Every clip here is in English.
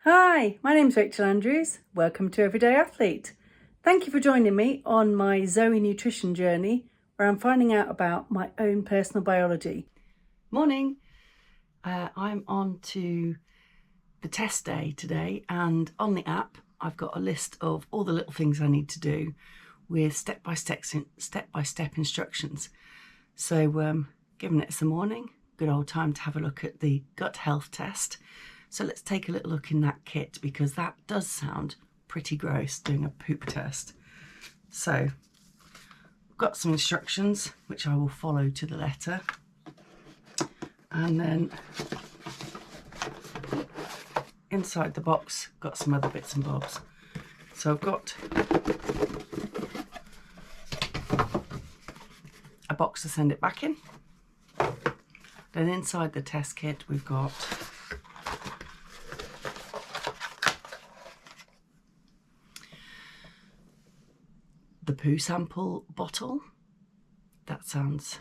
Hi, my name's Rachel Andrews. Welcome to Everyday Athlete. Thank you for joining me on my ZOE Nutrition journey, where I'm finding out about my own personal biology. Morning. I'm on to the test day today, and on the app I've got a list of all the little things I need to do with step-by-step instructions. So given it's the morning, good old time to have a look at the gut health test. So let's take a little look in that kit, because that does sound pretty gross, doing a poop test. So I've got some instructions which I will follow to the letter, and then inside the box got some other bits and bobs. So I've got a box to send it back in. Then inside the test kit we've got the poo sample bottle. That sounds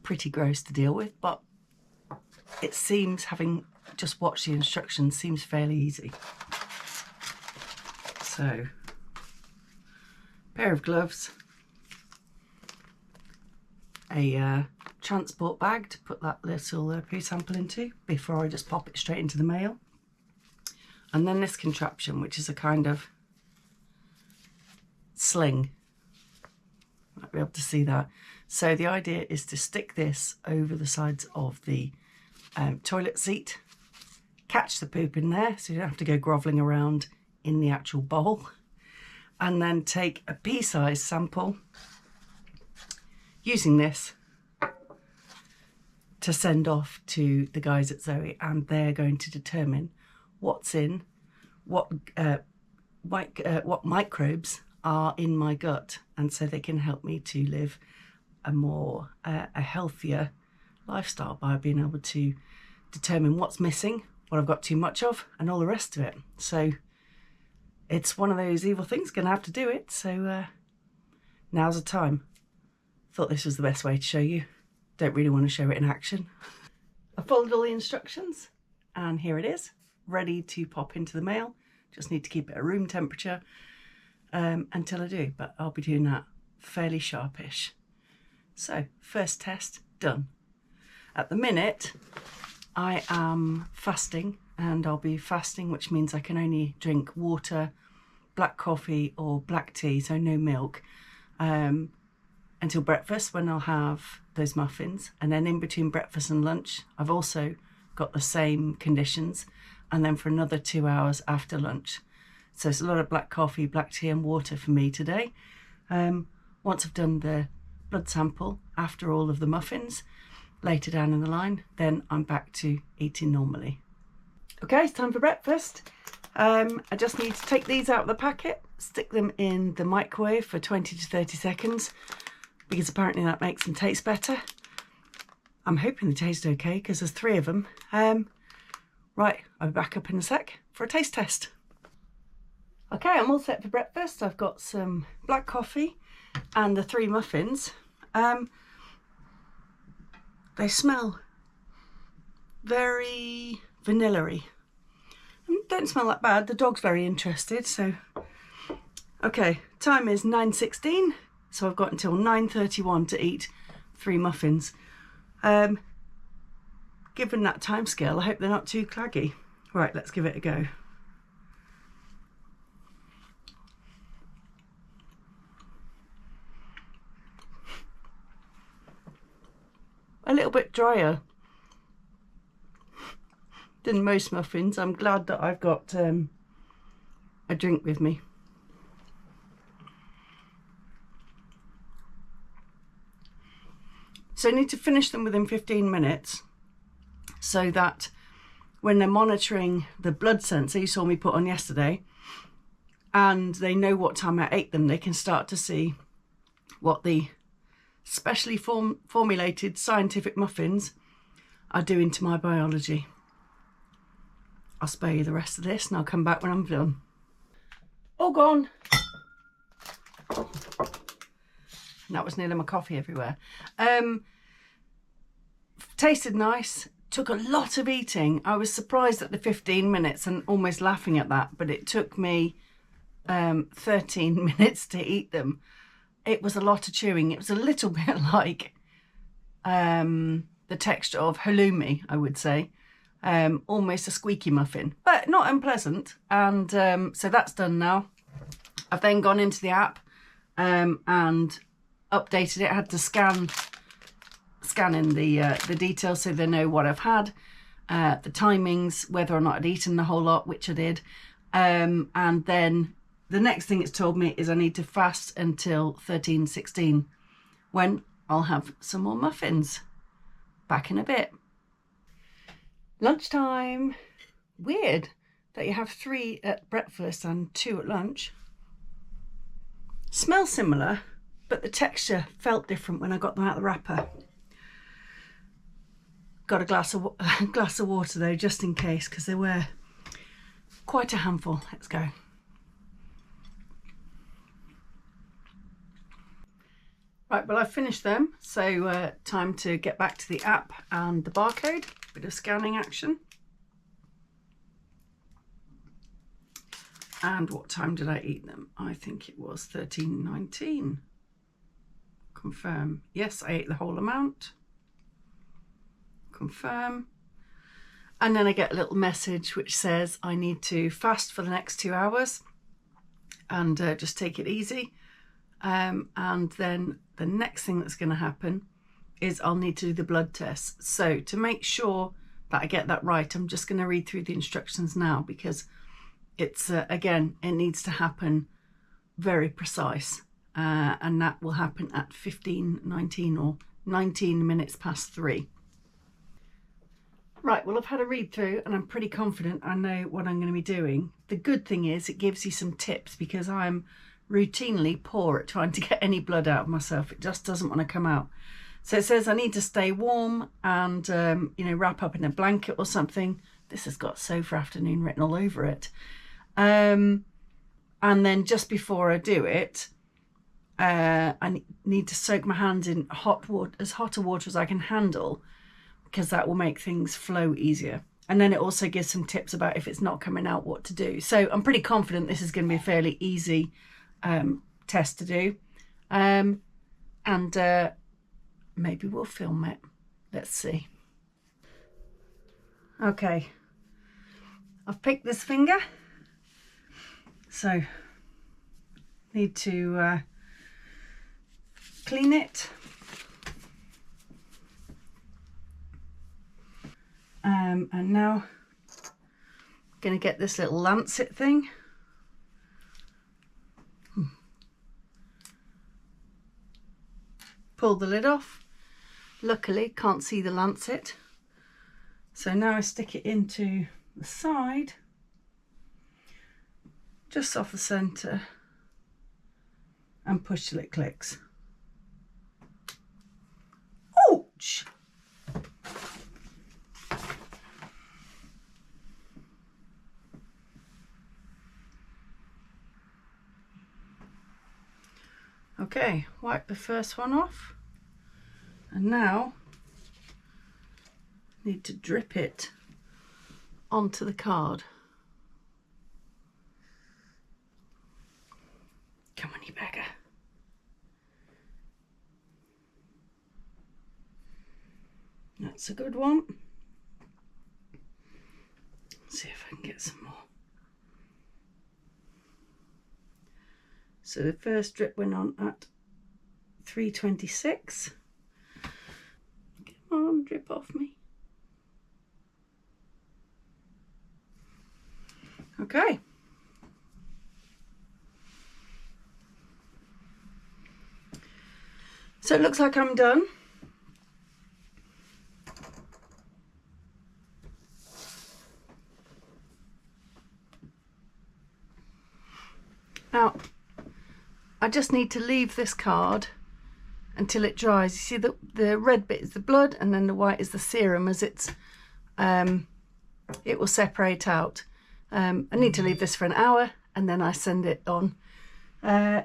pretty gross to deal with, but it seems, having just watched the instructions, seems fairly easy. So, pair of gloves, a transport bag to put that little poo sample into before I just pop it straight into the mail, and then this contraption, which is a kind of sling. Might be able to see that. So the idea is to stick this over the sides of the toilet seat, catch the poop in there so you don't have to go grovelling around in the actual bowl, and then take a pea-sized sample using this to send off to the guys at ZOE, and they're going to determine what's in, what microbes are in my gut, and so they can help me to live a healthier lifestyle by being able to determine what's missing, what I've got too much of, and all the rest of it. So it's one of those evil things, gonna have to do it. So now's the time. Thought this was the best way to show you. Don't really want to show it in action. I followed all the instructions, and here it is, ready to pop into the mail. Just need to keep it at room temperature until I do, but I'll be doing that fairly sharpish. So first test done. At the minute I am fasting, and I'll be fasting, which means I can only drink water, black coffee or black tea, so no milk, until breakfast, when I'll have those muffins. And then in between breakfast and lunch I've also got the same conditions, and then for another 2 hours after lunch. So it's a lot of black coffee, black tea and water for me today. Once I've done the blood sample after all of the muffins later down in the line, then I'm back to eating normally. Okay, it's time for breakfast. I just need to take these out of the packet, stick them in the microwave for 20 to 30 seconds, because apparently that makes them taste better. I'm hoping they taste okay, because there's 3 of them. Right, I'll be back up in a sec for a taste test. Okay, I'm all set for breakfast. I've got some black coffee and the 3 muffins. They smell very vanilla-y. Don't smell that bad. The dog's very interested, so. Okay, time is 9:16, so I've got until 9:31 to eat 3 muffins. Given that time scale, I hope they're not too claggy. Right, let's give it a go. A little bit drier than most muffins. I'm glad that I've got a drink with me. So I need to finish them within 15 minutes, so that when they're monitoring the blood sensor you saw me put on yesterday, and they know what time I ate them, they can start to see what the specially formulated scientific muffins are doing to my biology. I'll spare you the rest of this, and I'll come back when I'm done. All gone. And that was nearly my coffee everywhere. Tasted nice, took a lot of eating. I was surprised at the 15 minutes and almost laughing at that, but it took me 13 minutes to eat them. It was a lot of chewing. It was a little bit like the texture of halloumi, I would say. Almost a squeaky muffin, but not unpleasant. And so that's done now. I've then gone into the app and updated it. I had to scan in the details so they know what I've had, the timings, whether or not I'd eaten the whole lot, which I did. And then the next thing it's told me is I need to fast until 13:16, when I'll have some more muffins. Back in a bit. Lunchtime. Weird that you have 3 at breakfast and 2 at lunch. Smell similar, but the texture felt different when I got them out of the wrapper. Got a glass of water though, just in case, because they were quite a handful. Let's go. Right, well, I've finished them, so time to get back to the app and the barcode. Bit of scanning action. And what time did I eat them? I think it was 13:19. Confirm. Yes, I ate the whole amount. Confirm. And then I get a little message which says I need to fast for the next 2 hours and just take it easy. And then the next thing that's going to happen is I'll need to do the blood test. So to make sure that I get that right, I'm just going to read through the instructions now, because it's again, it needs to happen very precise, and that will happen at 15:19 or 19 minutes past 3. Right, well, I've had a read through and I'm pretty confident I know what I'm going to be doing. The good thing is it gives you some tips, because I'm routinely poor at trying to get any blood out of myself. It just doesn't want to come out. So it says I need to stay warm and wrap up in a blanket or something. This has got sofa afternoon written all over it. And then just before I do it, I need to soak my hands in hot water, as hot a water as I can handle, because that will make things flow easier. And then it also gives some tips about if it's not coming out, what to do. So I'm pretty confident this is going to be a fairly easy test to do. And maybe we'll film it. Let's see. Okay. I've picked this finger. So need to clean it. And now I'm going to get this little lancet thing. Pull the lid off. Luckily can't see the lancet. So now I stick it into the side, just off the centre, and push till it clicks. Ouch! Okay, wipe the first one off, and now need to drip it onto the card. Come on, you beggar. That's a good one. Let's see if I can get some more. So the first drip went on at 3:26. Come on, drip off me. Okay. So it looks like I'm done. Now, I just need to leave this card until it dries. You see the red bit is the blood, and then the white is the serum. As it will separate out. I need to leave this for an hour, and then I send it on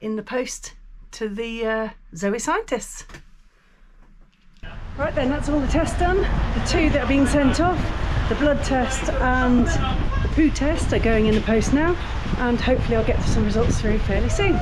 in the post to the ZOE scientists. Right then, that's all the tests done. The 2 that are being sent off, the blood test and the poo test, are going in the post now, and hopefully I'll get some results through fairly soon.